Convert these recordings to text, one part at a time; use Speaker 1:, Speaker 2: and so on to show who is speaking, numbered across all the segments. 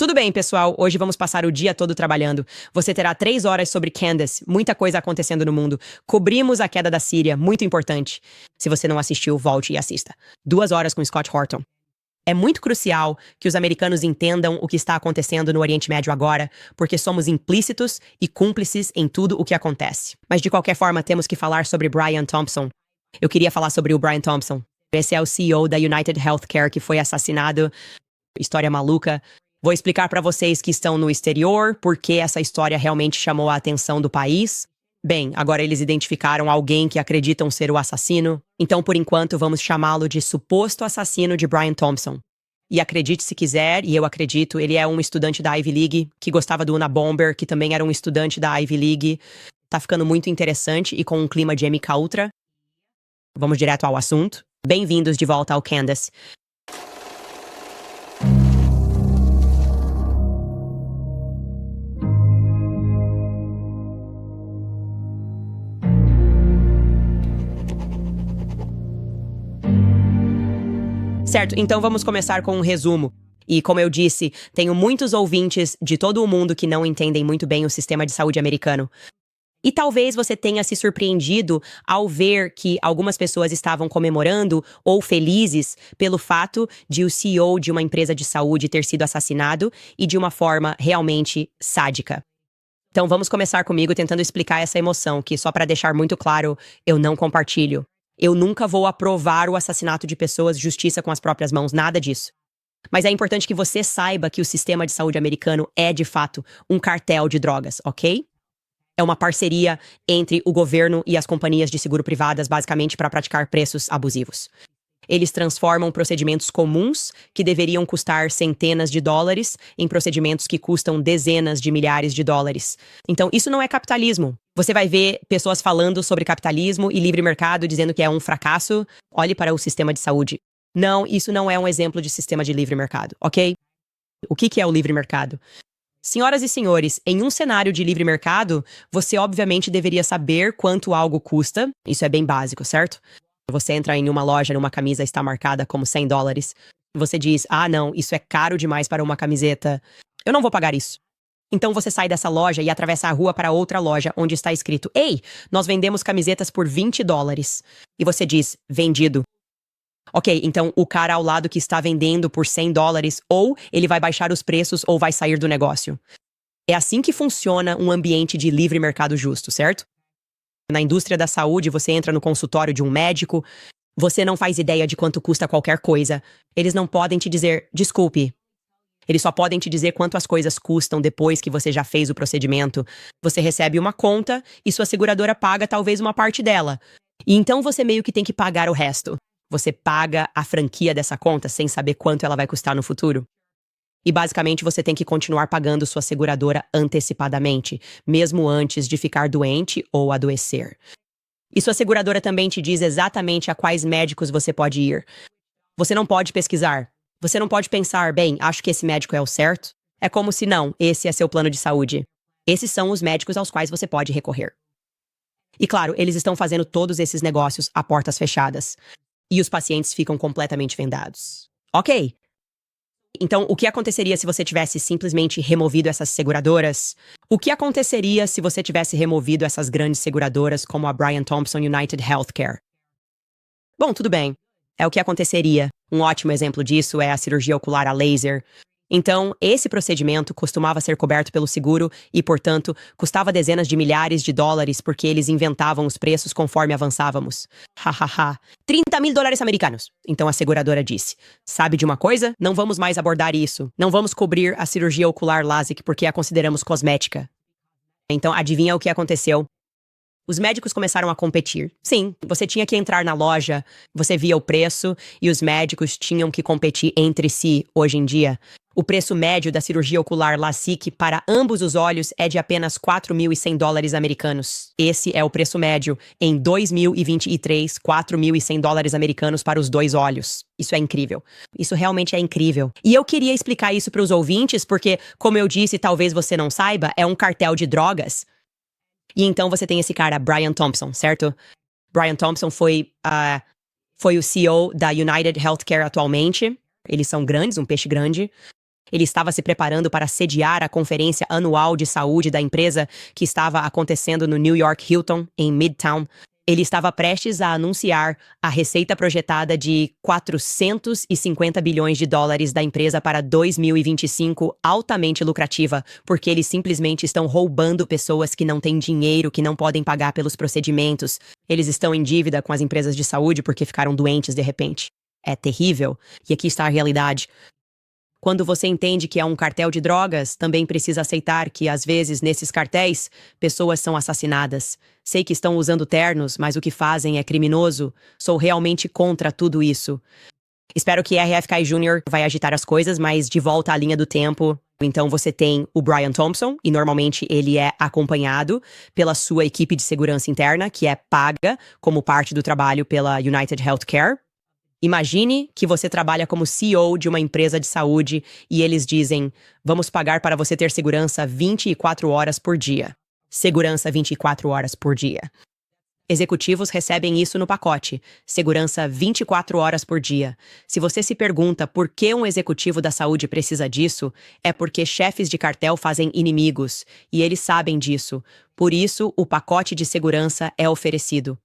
Speaker 1: Tudo bem, pessoal, hoje vamos passar o dia todo trabalhando. Você terá 3 horas sobre Candace, muita coisa acontecendo no mundo. Cobrimos a queda da Síria, muito importante. Se você não assistiu, volte e assista. 2 horas com Scott Horton. É muito crucial que os americanos entendam o que está acontecendo no Oriente Médio agora, porque somos implícitos e cúmplices em tudo o que acontece. Mas de qualquer forma, temos que falar sobre Brian Thompson. Eu queria falar sobre o Brian Thompson. Esse é o CEO da United Healthcare que foi assassinado. História maluca. Vou explicar para vocês que estão no exterior por que essa história realmente chamou a atenção do país. Bem, agora eles identificaram alguém que acreditam ser o assassino, então por enquanto vamos chamá-lo de suposto assassino de Brian Thompson. E acredite se quiser, e eu acredito, ele é um estudante da Ivy League, que gostava do Unabomber, que também era um estudante da Ivy League. Tá ficando muito interessante e com um clima de MK Ultra. Vamos direto ao assunto. Bem-vindos de volta ao Candace. Certo, então vamos começar com um resumo. E como eu disse, tenho muitos ouvintes de todo o mundo que não entendem muito bem o sistema de saúde americano. E talvez você tenha se surpreendido ao ver que algumas pessoas estavam comemorando ou felizes pelo fato de o CEO de uma empresa de saúde ter sido assassinado e de uma forma realmente sádica. Então vamos começar comigo tentando explicar essa emoção, que só para deixar muito claro, eu não compartilho. Eu nunca vou aprovar o assassinato de pessoas, justiça com as próprias mãos, nada disso. Mas é importante que você saiba que o sistema de saúde americano é, de fato, um cartel de drogas, ok? É uma parceria entre o governo e as companhias de seguro privadas, basicamente para praticar preços abusivos. Eles transformam procedimentos comuns, que deveriam custar centenas de dólares, em procedimentos que custam dezenas de milhares de dólares. Então, isso não é capitalismo. Você vai ver pessoas falando sobre capitalismo e livre mercado, dizendo que é um fracasso. Olhe para o sistema de saúde. Não, isso não é um exemplo de sistema de livre mercado, ok? O que é o livre mercado? Senhoras e senhores, em um cenário de livre mercado, você obviamente deveria saber quanto algo custa. Isso é bem básico, certo? Você entra em uma loja, numa camisa está marcada como 100 dólares. Você diz, não, isso é caro demais para uma camiseta. Eu não vou pagar isso. Então você sai dessa loja e atravessa a rua para outra loja, onde está escrito, ei, nós vendemos camisetas por 20 dólares. E você diz, vendido. Ok, então o cara ao lado que está vendendo por 100 dólares, ou ele vai baixar os preços ou vai sair do negócio. É assim que funciona um ambiente de livre mercado justo, certo? Na indústria da saúde, você entra no consultório de um médico, você não faz ideia de quanto custa qualquer coisa. Eles não podem te dizer, desculpe. Eles só podem te dizer quanto as coisas custam depois que você já fez o procedimento. Você recebe uma conta e sua seguradora paga talvez uma parte dela. E então você meio que tem que pagar o resto. Você paga a franquia dessa conta sem saber quanto ela vai custar no futuro. E basicamente você tem que continuar pagando sua seguradora antecipadamente, mesmo antes de ficar doente ou adoecer. E sua seguradora também te diz exatamente a quais médicos você pode ir. Você não pode pesquisar. Você não pode pensar, bem, acho que esse médico é o certo. É como se não, esse é seu plano de saúde. Esses são os médicos aos quais você pode recorrer. E claro, eles estão fazendo todos esses negócios a portas fechadas. E os pacientes ficam completamente vendados. Ok. Então, o que aconteceria se você tivesse simplesmente removido essas seguradoras? O que aconteceria se você tivesse removido essas grandes seguradoras como a Brian Thompson United Healthcare? Bom, tudo bem. É o que aconteceria. Um ótimo exemplo disso é a cirurgia ocular a laser. Então, esse procedimento costumava ser coberto pelo seguro e, portanto, custava dezenas de milhares de dólares porque eles inventavam os preços conforme avançávamos. Hahaha. 30 mil dólares americanos. Então a seguradora disse, sabe de uma coisa? Não vamos mais abordar isso. Não vamos cobrir a cirurgia ocular LASIK porque a consideramos cosmética. Então, adivinha o que aconteceu? Os médicos começaram a competir. Sim, você tinha que entrar na loja, você via o preço e os médicos tinham que competir entre si hoje em dia. O preço médio da cirurgia ocular LASIK para ambos os olhos é de apenas 4.100 dólares americanos. Esse é o preço médio em 2023, 4.100 dólares americanos para os dois olhos. Isso é incrível. Isso realmente é incrível. E eu queria explicar isso para os ouvintes porque, como eu disse, talvez você não saiba, é um cartel de drogas. E então você tem esse cara, Brian Thompson, certo? Brian Thompson foi o CEO da United Healthcare atualmente. Eles são grandes, um peixe grande. Ele estava se preparando para sediar a conferência anual de saúde da empresa que estava acontecendo no New York Hilton, em Midtown. Ele estava prestes a anunciar a receita projetada de 450 bilhões de dólares da empresa para 2025, altamente lucrativa, porque eles simplesmente estão roubando pessoas que não têm dinheiro, que não podem pagar pelos procedimentos. Eles estão em dívida com as empresas de saúde porque ficaram doentes de repente. É terrível. E aqui está a realidade. Quando você entende que é um cartel de drogas, também precisa aceitar que, às vezes, nesses cartéis, pessoas são assassinadas. Sei que estão usando ternos, mas o que fazem é criminoso. Sou realmente contra tudo isso. Espero que RFK Jr. vai agitar as coisas, mas de volta à linha do tempo. Então você tem o Brian Thompson, e normalmente ele é acompanhado pela sua equipe de segurança interna, que é paga como parte do trabalho pela United Healthcare. Imagine que você trabalha como CEO de uma empresa de saúde e eles dizem: vamos pagar para você ter segurança 24 horas por dia. Segurança 24 horas por dia. Executivos recebem isso no pacote. Segurança 24 horas por dia. Se você se pergunta por que um executivo da saúde precisa disso, é porque chefes de cartel fazem inimigos, e eles sabem disso. Por isso, o pacote de segurança é oferecido.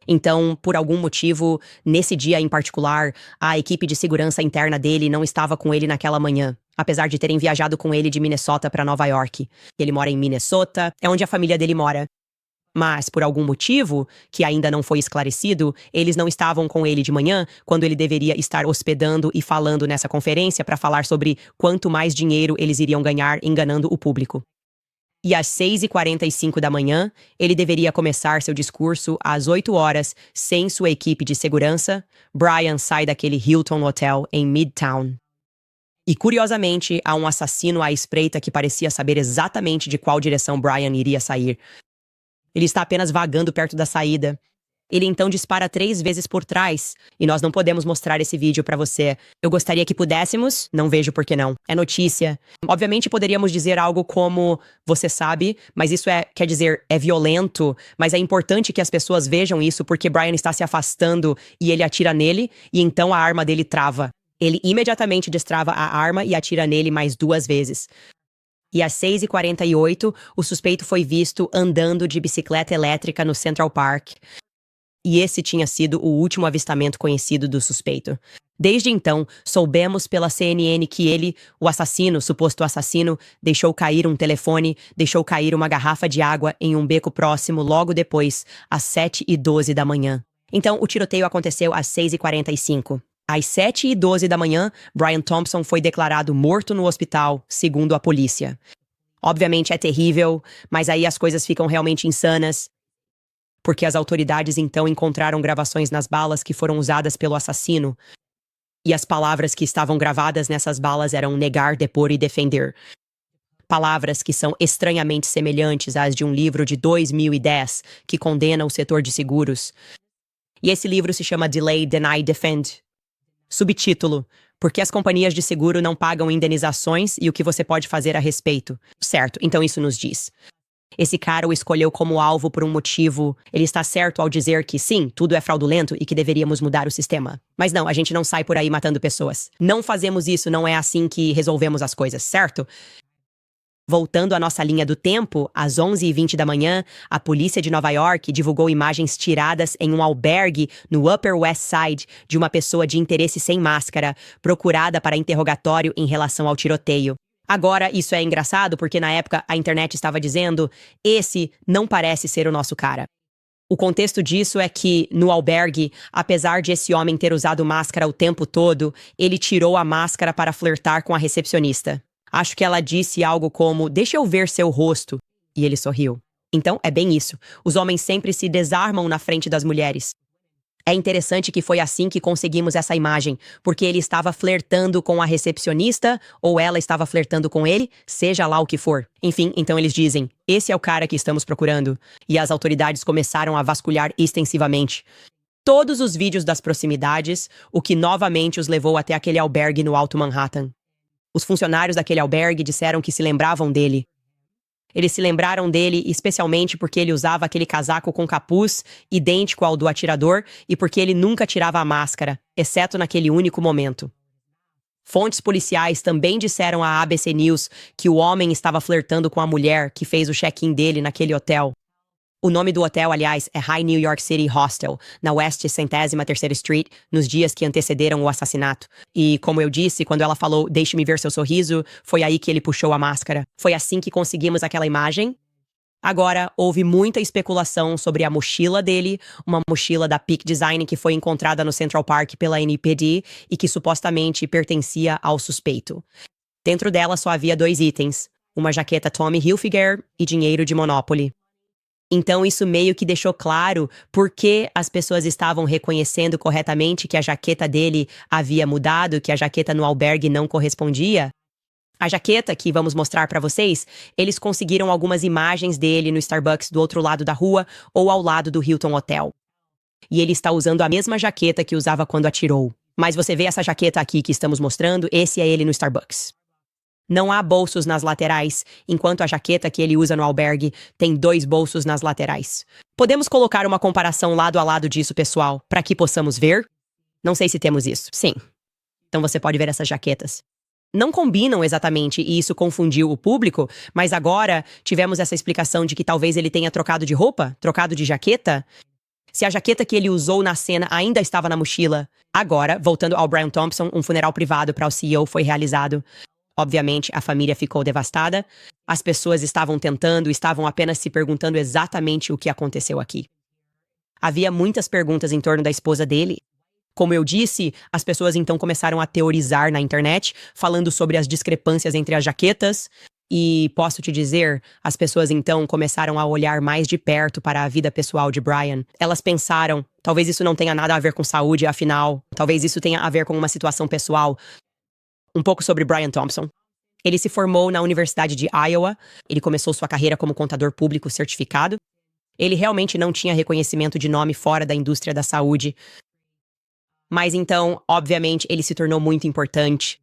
Speaker 1: Então, por algum motivo, nesse dia em particular, a equipe de segurança interna dele não estava com ele naquela manhã, apesar de terem viajado com ele de Minnesota para Nova York. Ele mora em Minnesota, é onde a família dele mora. Mas, por algum motivo, que ainda não foi esclarecido, eles não estavam com ele de manhã, quando ele deveria estar hospedando e falando nessa conferência para falar sobre quanto mais dinheiro eles iriam ganhar enganando o público. E às 6h45 da manhã, ele deveria começar seu discurso às 8 horas, sem sua equipe de segurança. Brian sai daquele Hilton Hotel em Midtown. E, curiosamente, há um assassino à espreita que parecia saber exatamente de qual direção Brian iria sair. Ele está apenas vagando perto da saída. Ele então dispara 3 vezes por trás, e nós não podemos mostrar esse vídeo pra você. Eu gostaria que pudéssemos, não vejo por que não. É notícia. Obviamente poderíamos dizer algo como, você sabe, mas isso quer dizer, é violento, mas é importante que as pessoas vejam isso porque Brian está se afastando e ele atira nele, e então a arma dele trava. Ele imediatamente destrava a arma e atira nele mais 2 vezes. E às 6h48, o suspeito foi visto andando de bicicleta elétrica no Central Park. E esse tinha sido o último avistamento conhecido do suspeito. Desde então, soubemos pela CNN que ele, o assassino, suposto assassino, deixou cair um telefone, deixou cair uma garrafa de água em um beco próximo logo depois, às 7h12 da manhã. Então, o tiroteio aconteceu às 6h45. Às 7h12 da manhã, Brian Thompson foi declarado morto no hospital, segundo a polícia. Obviamente é terrível, mas aí as coisas ficam realmente insanas, porque as autoridades então encontraram gravações nas balas que foram usadas pelo assassino. E as palavras que estavam gravadas nessas balas eram negar, depor e defender. Palavras que são estranhamente semelhantes às de um livro de 2010 que condena o setor de seguros. E esse livro se chama Delay, Deny, Defend. Subtítulo: Por que as companhias de seguro não pagam indenizações e o que você pode fazer a respeito. Certo, então isso nos diz. Esse cara o escolheu como alvo por um motivo. Ele está certo ao dizer que sim, tudo é fraudulento e que deveríamos mudar o sistema. Mas não, a gente não sai por aí matando pessoas. Não fazemos isso, não é assim que resolvemos as coisas, certo? Voltando à nossa linha do tempo, às 11h20 da manhã, a polícia de Nova York divulgou imagens tiradas em um albergue no Upper West Side de uma pessoa de interesse sem máscara, procurada para interrogatório em relação ao tiroteio. Agora, isso é engraçado porque na época a internet estava dizendo: esse não parece ser o nosso cara. O contexto disso é que, no albergue, apesar de esse homem ter usado máscara o tempo todo, ele tirou a máscara para flertar com a recepcionista. Acho que ela disse algo como: deixa eu ver seu rosto. E ele sorriu. Então, é bem isso. Os homens sempre se desarmam na frente das mulheres. É interessante que foi assim que conseguimos essa imagem, porque ele estava flertando com a recepcionista, ou ela estava flertando com ele, seja lá o que for. Enfim, então eles dizem: esse é o cara que estamos procurando. E as autoridades começaram a vasculhar extensivamente todos os vídeos das proximidades, o que novamente os levou até aquele albergue no Alto Manhattan. Os funcionários daquele albergue disseram que se lembravam dele. Eles se lembraram dele especialmente porque ele usava aquele casaco com capuz, idêntico ao do atirador, e porque ele nunca tirava a máscara, exceto naquele único momento. Fontes policiais também disseram à ABC News que o homem estava flertando com a mulher que fez o check-in dele naquele hotel. O nome do hotel, aliás, é High New York City Hostel, na West 103ª Street, nos dias que antecederam o assassinato. E, como eu disse, quando ela falou, "Deixe-me ver seu sorriso", foi aí que ele puxou a máscara. Foi assim que conseguimos aquela imagem. Agora, houve muita especulação sobre a mochila dele, uma mochila da Peak Design que foi encontrada no Central Park pela NPD e que supostamente pertencia ao suspeito. Dentro dela só havia 2 itens, uma jaqueta Tommy Hilfiger e dinheiro de Monopoly. Então isso meio que deixou claro por que as pessoas estavam reconhecendo corretamente que a jaqueta dele havia mudado, que a jaqueta no albergue não correspondia. A jaqueta, que vamos mostrar para vocês, eles conseguiram algumas imagens dele no Starbucks do outro lado da rua ou ao lado do Hilton Hotel. E ele está usando a mesma jaqueta que usava quando atirou. Mas você vê essa jaqueta aqui que estamos mostrando, esse é ele no Starbucks. Não há bolsos nas laterais, enquanto a jaqueta que ele usa no albergue tem 2 bolsos nas laterais. Podemos colocar uma comparação lado a lado disso, pessoal, para que possamos ver? Não sei se temos isso. Sim. Então você pode ver essas jaquetas. Não combinam exatamente e isso confundiu o público, mas agora tivemos essa explicação de que talvez ele tenha trocado de roupa, trocado de jaqueta. Se a jaqueta que ele usou na cena ainda estava na mochila. Agora, voltando ao Brian Thompson, um funeral privado para o CEO foi realizado. Obviamente, a família ficou devastada. As pessoas estavam apenas se perguntando exatamente o que aconteceu aqui. Havia muitas perguntas em torno da esposa dele. Como eu disse, as pessoas então começaram a teorizar na internet, falando sobre as discrepâncias entre as jaquetas. E posso te dizer, as pessoas então começaram a olhar mais de perto para a vida pessoal de Brian. Elas pensaram, talvez isso não tenha nada a ver com saúde, afinal, talvez isso tenha a ver com uma situação pessoal. Um pouco sobre Brian Thompson. Ele se formou na Universidade de Iowa. Ele começou sua carreira como contador público certificado. Ele realmente não tinha reconhecimento de nome fora da indústria da saúde. Mas então, obviamente, ele se tornou muito importante.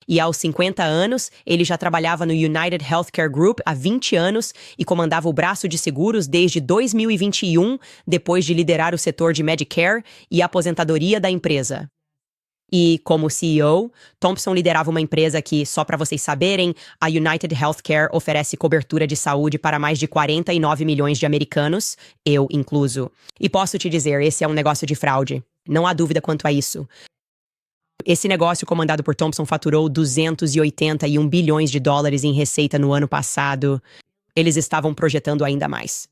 Speaker 1: E aos 50 anos, ele já trabalhava no United Healthcare Group há 20 anos e comandava o braço de seguros desde 2021, depois de liderar o setor de Medicare e aposentadoria da empresa. E, como CEO, Thompson liderava uma empresa que, só para vocês saberem, a United Healthcare oferece cobertura de saúde para mais de 49 milhões de americanos, eu incluso. E posso te dizer, esse é um negócio de fraude. Não há dúvida quanto a isso. Esse negócio comandado por Thompson faturou 281 bilhões de dólares em receita no ano passado. Eles estavam projetando ainda mais.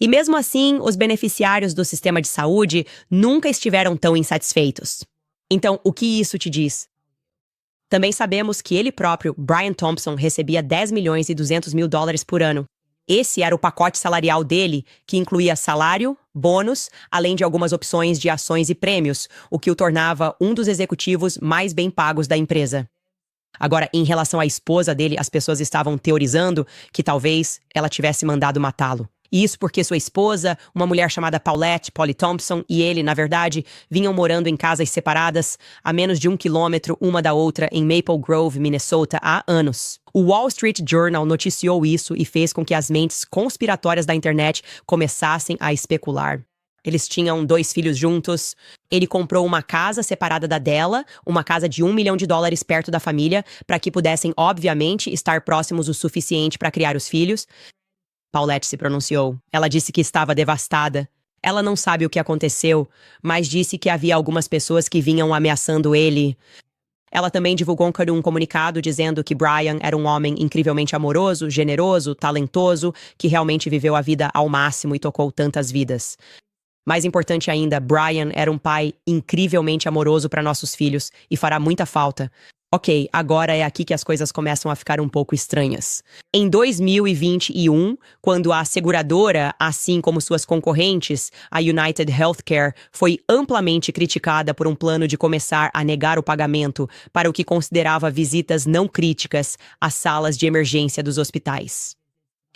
Speaker 1: E mesmo assim, os beneficiários do sistema de saúde nunca estiveram tão insatisfeitos. Então, o que isso te diz? Também sabemos que ele próprio, Brian Thompson, recebia 10 milhões e 200 mil dólares por ano. Esse era o pacote salarial dele, que incluía salário, bônus, além de algumas opções de ações e prêmios, o que o tornava um dos executivos mais bem pagos da empresa. Agora, em relação à esposa dele, as pessoas estavam teorizando que talvez ela tivesse mandado matá-lo. E isso porque sua esposa, uma mulher chamada Polly Thompson, e ele, na verdade, vinham morando em casas separadas a menos de 1 quilômetro uma da outra em Maple Grove, Minnesota, há anos. O Wall Street Journal noticiou isso e fez com que as mentes conspiratórias da internet começassem a especular. Eles tinham 2 filhos juntos. Ele comprou uma casa separada da dela, uma casa de $1 milhão perto da família, para que pudessem, obviamente, estar próximos o suficiente para criar os filhos. Paulette se pronunciou. Ela disse que estava devastada. Ela não sabe o que aconteceu, mas disse que havia algumas pessoas que vinham ameaçando ele. Ela também divulgou um comunicado dizendo que Brian era um homem incrivelmente amoroso, generoso, talentoso, que realmente viveu a vida ao máximo e tocou tantas vidas. Mais importante ainda, Brian era um pai incrivelmente amoroso para nossos filhos e fará muita falta. Ok, agora é aqui que as coisas começam a ficar um pouco estranhas. Em 2021, quando a seguradora, assim como suas concorrentes, a United Healthcare, foi amplamente criticada por um plano de começar a negar o pagamento para o que considerava visitas não críticas às salas de emergência dos hospitais.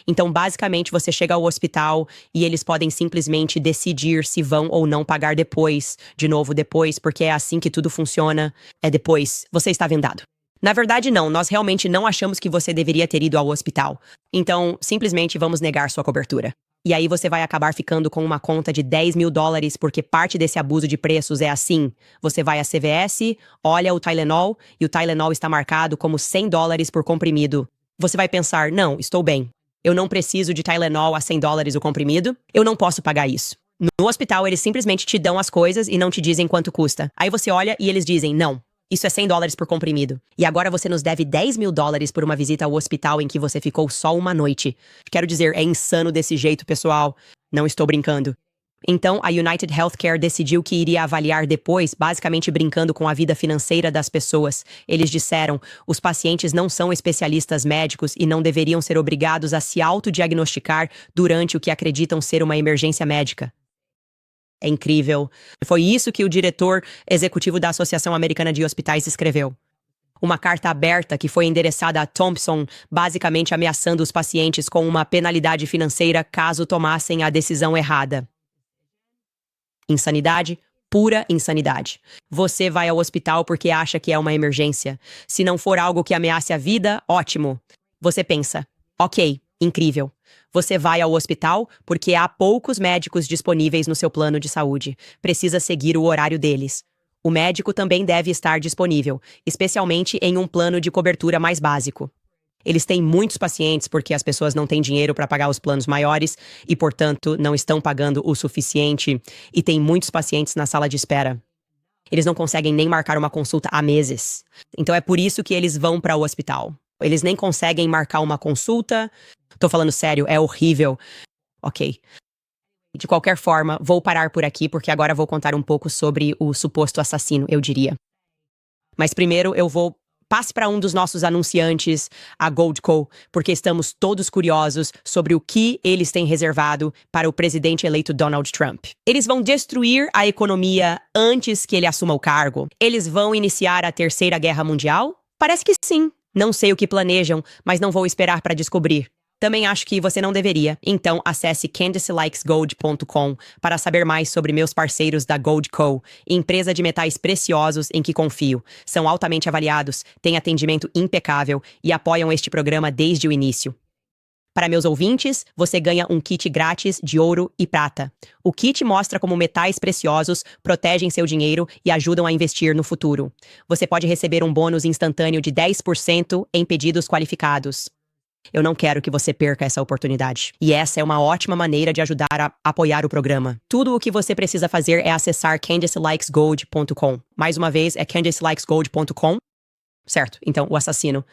Speaker 1: Então, basicamente, você chega ao hospital e eles podem simplesmente decidir se vão ou não pagar depois. De novo, depois, porque é assim que tudo funciona. É depois. Você está vendado. Na verdade, não. Nós realmente não achamos que você deveria ter ido ao hospital. Então, simplesmente vamos negar sua cobertura. E aí você vai acabar ficando com uma conta de $10.000 porque parte desse abuso de preços é assim. Você vai à CVS, olha o Tylenol e o Tylenol está marcado como $100 por comprimido. Você vai pensar, não, estou bem. Eu não preciso de Tylenol a $100 o comprimido. Eu não posso pagar isso. No hospital, eles simplesmente te dão as coisas e não te dizem quanto custa. Aí você olha e eles dizem, não, isso é $100 por comprimido. E agora você nos deve $10.000 por uma visita ao hospital em que você ficou só uma noite. Quero dizer, é insano desse jeito, pessoal. Não estou brincando. Então, a United Healthcare decidiu que iria avaliar depois, basicamente brincando com a vida financeira das pessoas. Eles disseram, os pacientes não são especialistas médicos e não deveriam ser obrigados a se autodiagnosticar durante o que acreditam ser uma emergência médica. É incrível. Foi isso que o diretor executivo da Associação Americana de Hospitais escreveu. Uma carta aberta que foi endereçada a Thompson, basicamente ameaçando os pacientes com uma penalidade financeira caso tomassem a decisão errada. Insanidade, pura insanidade. Você vai ao hospital porque acha que é uma emergência. Se não for algo que ameace a vida, ótimo. Você pensa, ok, incrível. Você vai ao hospital porque há poucos médicos disponíveis no seu plano de saúde. Precisa seguir o horário deles. O médico também deve estar disponível, especialmente em um plano de cobertura mais básico. Eles têm muitos pacientes porque as pessoas não têm dinheiro para pagar os planos maiores e, portanto, não estão pagando o suficiente, e tem muitos pacientes na sala de espera. Eles não conseguem nem marcar uma consulta há meses. Então é por isso que eles vão para o hospital. Eles nem conseguem marcar uma consulta. Tô falando sério, é horrível. Ok. De qualquer forma, vou parar por aqui porque agora vou contar um pouco sobre o suposto assassino, eu diria. Mas primeiro eu vou passe para um dos nossos anunciantes, a Goldco, porque estamos todos curiosos sobre o que eles têm reservado para o presidente eleito Donald Trump. Eles vão destruir a economia antes que ele assuma o cargo? Eles vão iniciar a Terceira Guerra Mundial? Parece que sim. Não sei o que planejam, mas não vou esperar para descobrir. Também acho que você não deveria. Então, acesse candicelikesgold.com para saber mais sobre meus parceiros da Goldco, empresa de metais preciosos em que confio. São altamente avaliados, têm atendimento impecável e apoiam este programa desde o início. Para meus ouvintes, você ganha um kit grátis de ouro e prata. O kit mostra como metais preciosos protegem seu dinheiro e ajudam a investir no futuro. Você pode receber um bônus instantâneo de 10% em pedidos qualificados. Eu não quero que você perca essa oportunidade. E essa é uma ótima maneira de ajudar a apoiar o programa. Tudo o que você precisa fazer é acessar candicelikesgold.com. Mais uma vez, é candicelikesgold.com. Certo, então, o assassino.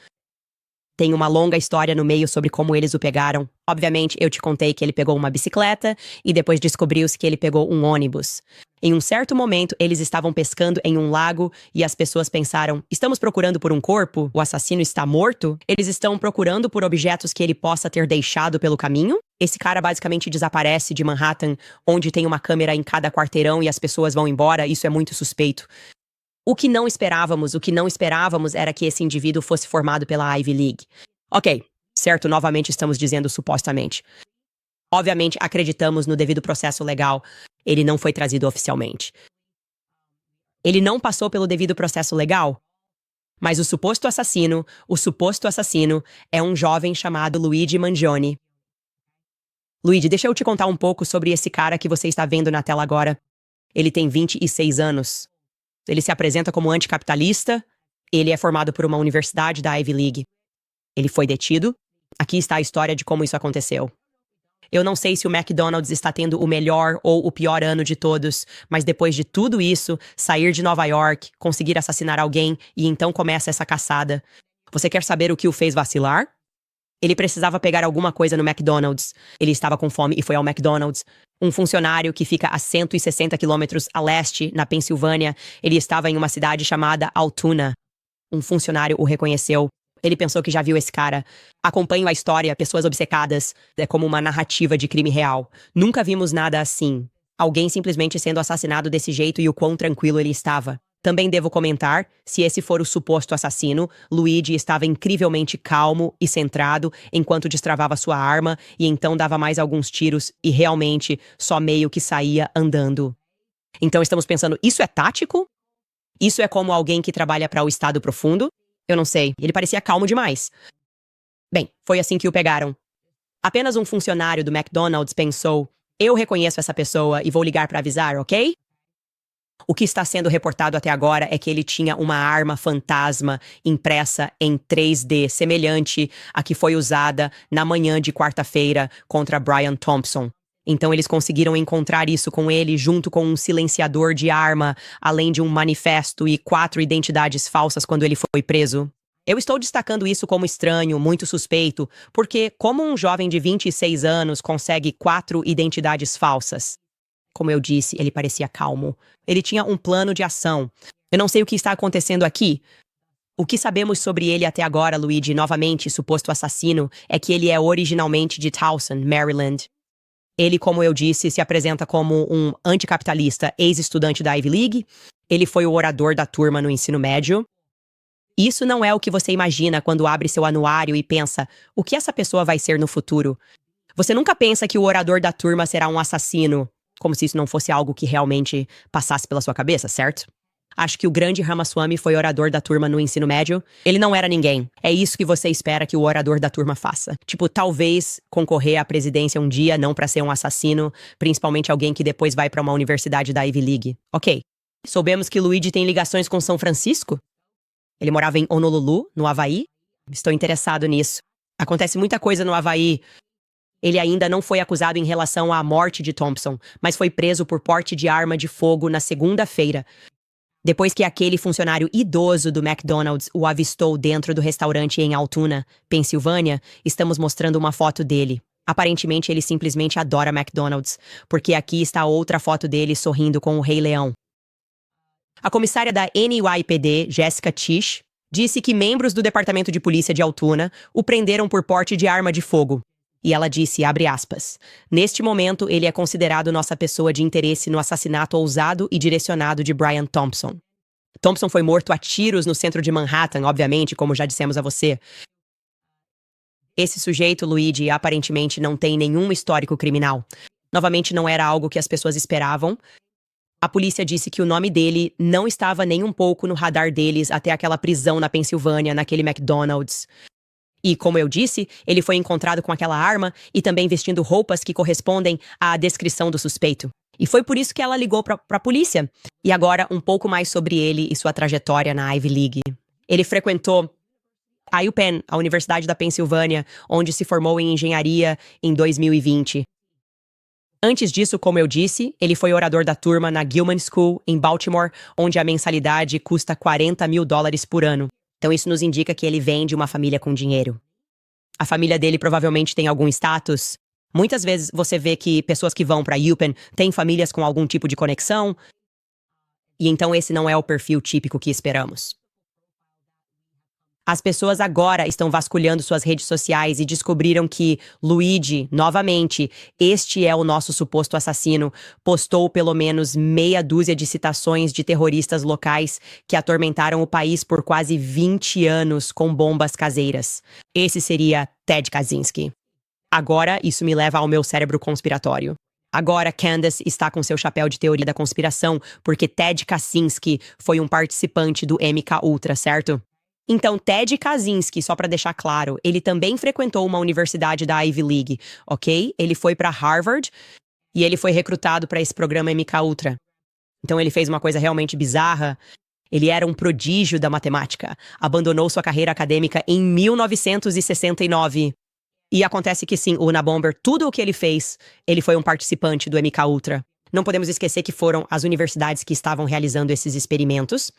Speaker 1: Tem uma longa história no meio sobre como eles o pegaram. Obviamente, eu te contei que ele pegou uma bicicleta e depois descobriu-se que ele pegou um ônibus. Em um certo momento, eles estavam pescando em um lago e as pessoas pensaram, estamos procurando por um corpo? O assassino está morto? Eles estão procurando por objetos que ele possa ter deixado pelo caminho? Esse cara basicamente desaparece de Manhattan, onde tem uma câmera em cada quarteirão e as pessoas vão embora. Isso é muito suspeito. O que não esperávamos era que esse indivíduo fosse formado pela Ivy League. Ok, certo, novamente estamos dizendo supostamente. Obviamente, acreditamos no devido processo legal. Ele não foi trazido oficialmente. Ele não passou pelo devido processo legal? Mas o suposto assassino é um jovem chamado Luigi Mangione. Luigi, deixa eu te contar um pouco sobre esse cara que você está vendo na tela agora. Ele tem 26 anos. Ele se apresenta como anticapitalista. Ele é formado por uma universidade da Ivy League. Ele foi detido. Aqui está a história de como isso aconteceu. Eu não sei se o McDonald's está tendo o melhor ou o pior ano de todos, mas depois de tudo isso, sair de Nova York, conseguir assassinar alguém e então começa essa caçada. Você quer saber o que o fez vacilar? Ele precisava pegar alguma coisa no McDonald's. Ele estava com fome e foi ao McDonald's. Um funcionário que fica a 160 quilômetros a leste, na Pensilvânia, ele estava em uma cidade chamada Altoona. Um funcionário o reconheceu. Ele pensou que já viu esse cara. Acompanho a história, pessoas obcecadas. É como uma narrativa de crime real. Nunca vimos nada assim. Alguém simplesmente sendo assassinado desse jeito e o quão tranquilo ele estava. Também devo comentar, se esse for o suposto assassino, Luigi estava incrivelmente calmo e centrado enquanto destravava sua arma e então dava mais alguns tiros e realmente só meio que saía andando. Então estamos pensando, isso é tático? Isso é como alguém que trabalha para o Estado Profundo? Eu não sei, ele parecia calmo demais. Bem, foi assim que o pegaram. Apenas um funcionário do McDonald's pensou: eu reconheço essa pessoa e vou ligar para avisar, ok? O que está sendo reportado até agora é que ele tinha uma arma fantasma impressa em 3D, semelhante à que foi usada na manhã de quarta-feira contra Brian Thompson. Então eles conseguiram encontrar isso com ele junto com um silenciador de arma, além de um manifesto e 4 identidades falsas quando ele foi preso. Eu estou destacando isso como estranho, muito suspeito, porque como um jovem de 26 anos consegue 4 identidades falsas? Como eu disse, ele parecia calmo. Ele tinha um plano de ação. Eu não sei o que está acontecendo aqui. O que sabemos sobre ele até agora, Luigi, novamente suposto assassino, é que ele é originalmente de Towson, Maryland. Ele, como eu disse, se apresenta como um anticapitalista ex-estudante da Ivy League. Ele foi o orador da turma no ensino médio. Isso não é o que você imagina quando abre seu anuário e pensa, o que essa pessoa vai ser no futuro? Você nunca pensa que o orador da turma será um assassino, como se isso não fosse algo que realmente passasse pela sua cabeça, certo? Acho que o grande Ramaswamy foi orador da turma no ensino médio. Ele não era ninguém. É isso que você espera que o orador da turma faça. Tipo, talvez concorrer à presidência um dia, não pra ser um assassino, principalmente alguém que depois vai pra uma universidade da Ivy League. Ok. Soubemos que Luigi tem ligações com São Francisco? Ele morava em Honolulu, no Havaí? Estou interessado nisso. Acontece muita coisa no Havaí. Ele ainda não foi acusado em relação à morte de Thompson, mas foi preso por porte de arma de fogo na segunda-feira, depois que aquele funcionário idoso do McDonald's o avistou dentro do restaurante em Altoona, Pensilvânia. Estamos mostrando uma foto dele. Aparentemente, ele simplesmente adora McDonald's, porque aqui está outra foto dele sorrindo com o Rei Leão. A comissária da NYPD, Jessica Tisch, disse que membros do Departamento de Polícia de Altoona o prenderam por porte de arma de fogo. E ela disse, abre aspas, neste momento ele é considerado nossa pessoa de interesse no assassinato ousado e direcionado de Brian Thompson. Thompson foi morto a tiros no centro de Manhattan, obviamente, como já dissemos a você. Esse sujeito, Luigi, aparentemente não tem nenhum histórico criminal. Novamente, não era algo que as pessoas esperavam. A polícia disse que o nome dele não estava nem um pouco no radar deles até aquela prisão na Pensilvânia, naquele McDonald's. E, como eu disse, ele foi encontrado com aquela arma e também vestindo roupas que correspondem à descrição do suspeito. E foi por isso que ela ligou para a polícia. E agora, um pouco mais sobre ele e sua trajetória na Ivy League. Ele frequentou a UPenn, a Universidade da Pensilvânia, onde se formou em engenharia em 2020. Antes disso, como eu disse, ele foi orador da turma na Gilman School, em Baltimore, onde a mensalidade custa $40 mil por ano. Então isso nos indica que ele vem de uma família com dinheiro. A família dele provavelmente tem algum status. Muitas vezes você vê que pessoas que vão para UPenn têm famílias com algum tipo de conexão. E então esse não é o perfil típico que esperamos. As pessoas agora estão vasculhando suas redes sociais e descobriram que Luigi, novamente, este é o nosso suposto assassino, postou pelo menos meia dúzia de citações de terroristas locais que atormentaram o país por quase 20 anos com bombas caseiras. Esse seria Ted Kaczynski. Agora, isso me leva ao meu cérebro conspiratório. Agora, Candace está com seu chapéu de teoria da conspiração, porque Ted Kaczynski foi um participante do MKUltra, certo? Então, Ted Kaczynski, só para deixar claro, ele também frequentou uma universidade da Ivy League, ok? Ele foi para Harvard e ele foi recrutado para esse programa MKUltra. Então, ele fez uma coisa realmente bizarra. Ele era um prodígio da matemática. Abandonou sua carreira acadêmica em 1969. E acontece que sim, o Unabomber, tudo o que ele fez, ele foi um participante do MKUltra. Não podemos esquecer que foram as universidades que estavam realizando esses experimentos.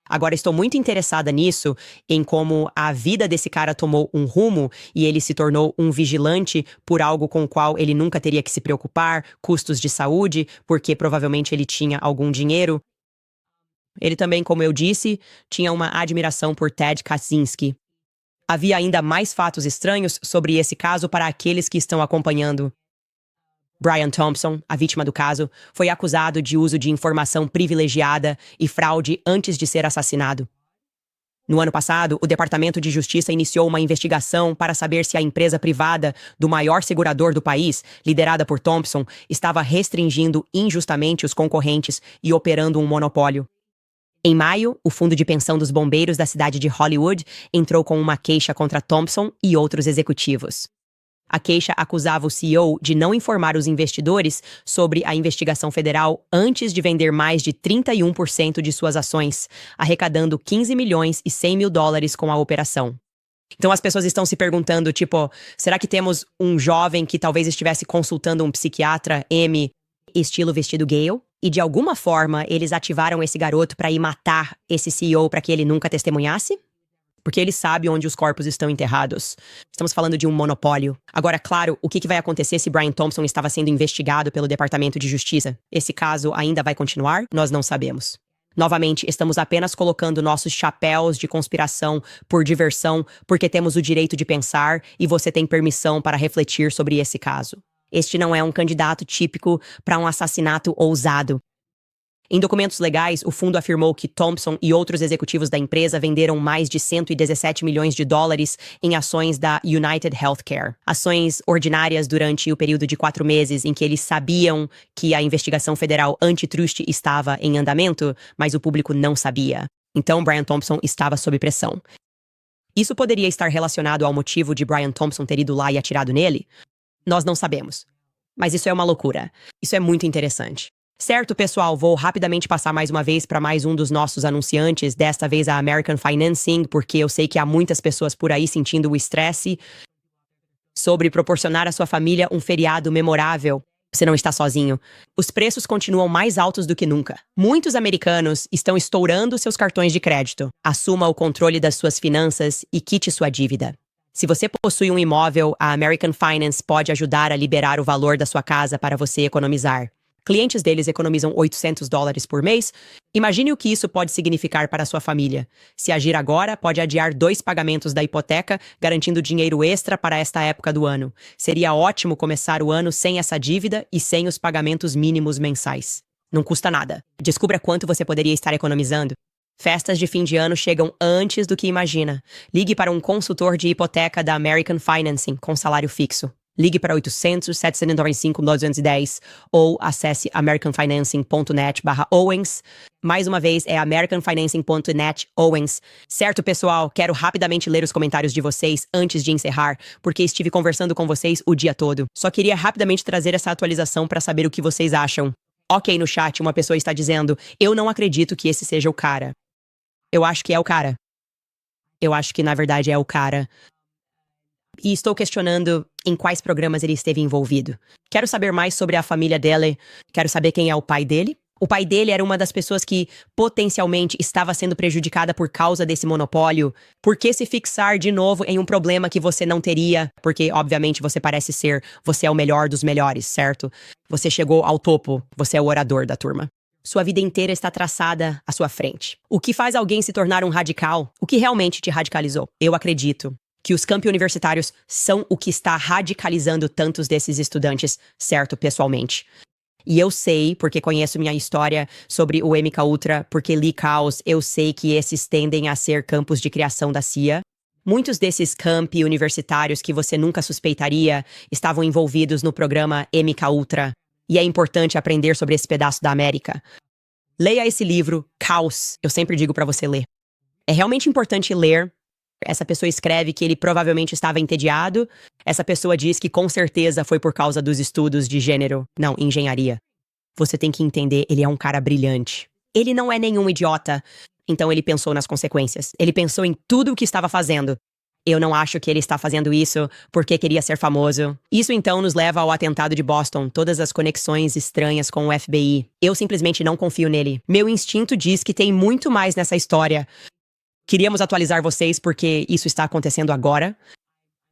Speaker 1: Agora, estou muito interessada nisso, em como a vida desse cara tomou um rumo e ele se tornou um vigilante por algo com o qual ele nunca teria que se preocupar, custos de saúde, porque provavelmente ele tinha algum dinheiro. Ele também, como eu disse, tinha uma admiração por Ted Kaczynski. Havia ainda mais fatos estranhos sobre esse caso para aqueles que estão acompanhando. Brian Thompson, a vítima do caso, foi acusado de uso de informação privilegiada e fraude antes de ser assassinado. No ano passado, o Departamento de Justiça iniciou uma investigação para saber se a empresa privada do maior segurador do país, liderada por Thompson, estava restringindo injustamente os concorrentes e operando um monopólio. Em maio, o Fundo de Pensão dos Bombeiros da cidade de Hollywood entrou com uma queixa contra Thompson e outros executivos. A queixa acusava o CEO de não informar os investidores sobre a investigação federal antes de vender mais de 31% de suas ações, arrecadando 15 milhões e 100 mil dólares com a operação. Então as pessoas estão se perguntando, tipo, será que temos um jovem que talvez estivesse consultando um psiquiatra M, estilo vestido Gale? E de alguma forma eles ativaram esse garoto para ir matar esse CEO para que ele nunca testemunhasse? Porque ele sabe onde os corpos estão enterrados. Estamos falando de um monopólio. Agora, claro, o que vai acontecer se Brian Thompson estava sendo investigado pelo Departamento de Justiça? Esse caso ainda vai continuar? Nós não sabemos. Novamente, estamos apenas colocando nossos chapéus de conspiração por diversão, porque temos o direito de pensar e você tem permissão para refletir sobre esse caso. Este não é um candidato típico para um assassinato ousado. Em documentos legais, o fundo afirmou que Thompson e outros executivos da empresa venderam mais de 117 milhões de dólares em ações da United Healthcare. Ações ordinárias durante o período de 4 meses em que eles sabiam que a investigação federal antitrust estava em andamento, mas o público não sabia. Então, Brian Thompson estava sob pressão. Isso poderia estar relacionado ao motivo de Brian Thompson ter ido lá e atirado nele? Nós não sabemos. Mas isso é uma loucura. Isso é muito interessante. Certo, pessoal, vou rapidamente passar mais uma vez para mais um dos nossos anunciantes, desta vez a American Financing, porque eu sei que há muitas pessoas por aí sentindo o estresse sobre proporcionar à sua família um feriado memorável. Você não está sozinho. Os preços continuam mais altos do que nunca. Muitos americanos estão estourando seus cartões de crédito. Assuma o controle das suas finanças e quite sua dívida. Se você possui um imóvel, a American Finance pode ajudar a liberar o valor da sua casa para você economizar. Clientes deles economizam $800 por mês. Imagine o que isso pode significar para a sua família. Se agir agora, pode adiar 2 pagamentos da hipoteca, garantindo dinheiro extra para esta época do ano. Seria ótimo começar o ano sem essa dívida e sem os pagamentos mínimos mensais. Não custa nada. Descubra quanto você poderia estar economizando. Festas de fim de ano chegam antes do que imagina. Ligue para um consultor de hipoteca da American Financing com salário fixo. Ligue para 800-795-910 ou acesse americanfinancing.net/Owens. Mais uma vez, é americanfinancing.net/Owens. Certo, pessoal? Quero rapidamente ler os comentários de vocês antes de encerrar, porque estive conversando com vocês o dia todo. Só queria rapidamente trazer essa atualização para saber o que vocês acham. Ok, no chat, uma pessoa está dizendo: eu não acredito que esse seja o cara. Eu acho que é o cara. Eu acho que, na verdade, é o cara. E estou questionando em quais programas ele esteve envolvido. Quero saber mais sobre a família dele. Quero saber quem é o pai dele. O pai dele era uma das pessoas que potencialmente estava sendo prejudicada por causa desse monopólio. Por que se fixar de novo em um problema que você não teria? Porque, obviamente, você parece ser, você é o melhor dos melhores, certo? Você chegou ao topo, você é o orador da turma. Sua vida inteira está traçada à sua frente. O que faz alguém se tornar um radical? O que realmente te radicalizou? Eu acredito que os campi universitários são o que está radicalizando tantos desses estudantes, certo, pessoalmente. E eu sei, porque conheço minha história sobre o MKUltra, porque li caos, eu sei que esses tendem a ser campos de criação da CIA. Muitos desses campi universitários que você nunca suspeitaria estavam envolvidos no programa MKUltra. E é importante aprender sobre esse pedaço da América. Leia esse livro, Caos. Eu sempre digo pra você ler. É realmente importante ler. Essa pessoa escreve que ele provavelmente estava entediado. Essa pessoa diz que com certeza foi por causa dos estudos de gênero. Não, engenharia. Você tem que entender, ele é um cara brilhante. Ele não é nenhum idiota. Então ele pensou nas consequências. Ele pensou em tudo o que estava fazendo. Eu não acho que ele está fazendo isso porque queria ser famoso. Isso então nos leva ao atentado de Boston, todas as conexões estranhas com o FBI. Eu simplesmente não confio nele. Meu instinto diz que tem muito mais nessa história. Queríamos atualizar vocês porque isso está acontecendo agora.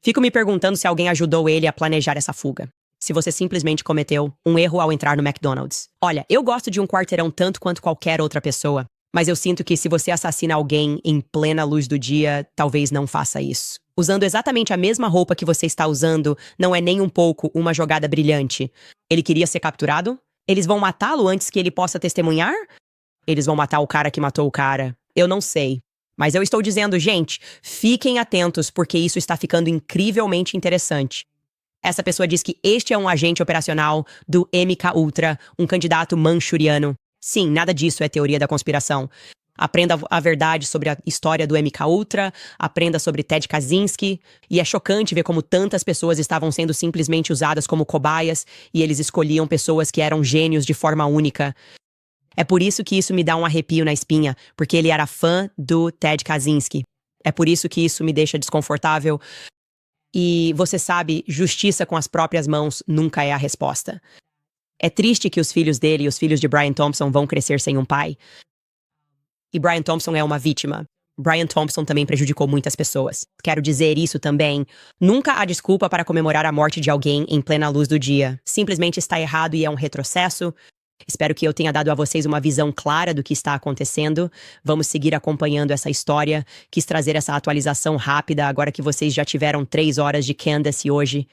Speaker 1: Fico me perguntando se alguém ajudou ele a planejar essa fuga. Se você simplesmente cometeu um erro ao entrar no McDonald's. Olha, eu gosto de um quarteirão tanto quanto qualquer outra pessoa, mas eu sinto que se você assassina alguém em plena luz do dia, talvez não faça isso. Usando exatamente a mesma roupa que você está usando, não é nem um pouco uma jogada brilhante. Ele queria ser capturado? Eles vão matá-lo antes que ele possa testemunhar? Eles vão matar o cara que matou o cara? Eu não sei. Mas eu estou dizendo, gente, fiquem atentos porque isso está ficando incrivelmente interessante. Essa pessoa diz que este é um agente operacional do MKUltra, um candidato manchuriano. Sim, nada disso é teoria da conspiração. Aprenda a verdade sobre a história do MK Ultra, aprenda sobre Ted Kaczynski, e é chocante ver como tantas pessoas estavam sendo simplesmente usadas como cobaias e eles escolhiam pessoas que eram gênios de forma única. É por isso que isso me dá um arrepio na espinha, porque ele era fã do Ted Kaczynski. É por isso que isso me deixa desconfortável. E você sabe, justiça com as próprias mãos nunca é a resposta. É triste que os filhos dele e os filhos de Brian Thompson vão crescer sem um pai. E Brian Thompson é uma vítima. Brian Thompson também prejudicou muitas pessoas. Quero dizer isso também. Nunca há desculpa para comemorar a morte de alguém em plena luz do dia. Simplesmente está errado e é um retrocesso. Espero que eu tenha dado a vocês uma visão clara do que está acontecendo. Vamos seguir acompanhando essa história. Quis trazer essa atualização rápida agora que vocês já tiveram 3 horas de Candace hoje.